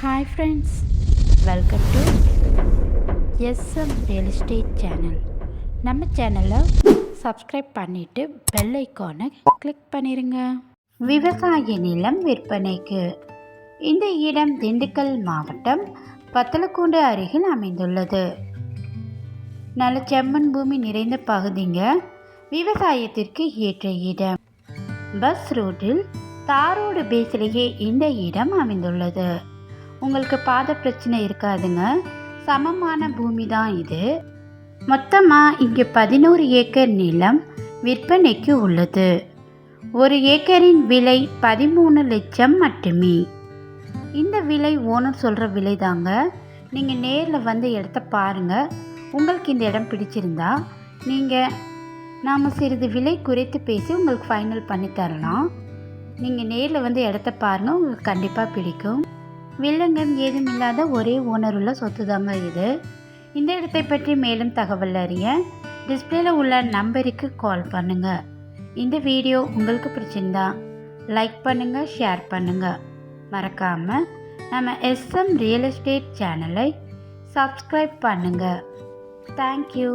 Hi friends, welcome to SM real estate channel. நம்ம சேனலை subscribe பண்ணிவிட்டு பெல் ஐக்கானை கிளிக் பண்ணிடுங்க. விவசாய நிலம் விற்பனைக்கு. இந்த இடம் திண்டுக்கல் மாவட்டம் வத்தலக்குண்டு அருகில் அமைந்துள்ளது. நல்ல செம்மண் பூமி நிறைந்த பகுதிங்க. விவசாயத்திற்கு ஏற்ற இடம். பஸ் ரூட்டில் தாரோடு பேசிலேயே இந்த இடம் அமைந்துள்ளது. உங்களுக்கு பாத பிரச்சனை இருக்காதுங்க. சமமான பூமி தான் இது. மொத்தமாக இங்கே 11 ஏக்கர் நிலம் விற்பனைக்கு உள்ளது. ஒரு ஏக்கரின் விலை 13 லட்சம் மட்டுமே. இந்த விலை ஓனர் சொல்கிற விலை தாங்க. நீங்கள் நேரில் வந்து இடத்த பாருங்கள். உங்களுக்கு இந்த இடம் பிடிச்சிருந்தா நாம் சிறிது விலை குறைத்து பேசி உங்களுக்கு ஃபைனல் பண்ணி தரலாம். நீங்கள் நேரில் வந்து இடத்த பாருங்கள், உங்களுக்கு கண்டிப்பாக பிடிக்கும். வில்லங்கம் ஏதும் இல்லாத ஒரே ஓனர் உள்ள சொத்து தாங்க இது. இந்த இடத்தை பற்றி மேலும் தகவல் அறிய டிஸ்பிளேல உள்ள நம்பருக்கு கால் பண்ணுங்கள். இந்த வீடியோ உங்களுக்கு பிடிச்சிருந்தா லைக் பண்ணுங்கள், ஷேர் பண்ணுங்கள். மறக்காமல் நம்ம எஸ்எம் ரியல் எஸ்டேட் சேனலை சப்ஸ்கிரைப் பண்ணுங்கள். தேங்க்யூ.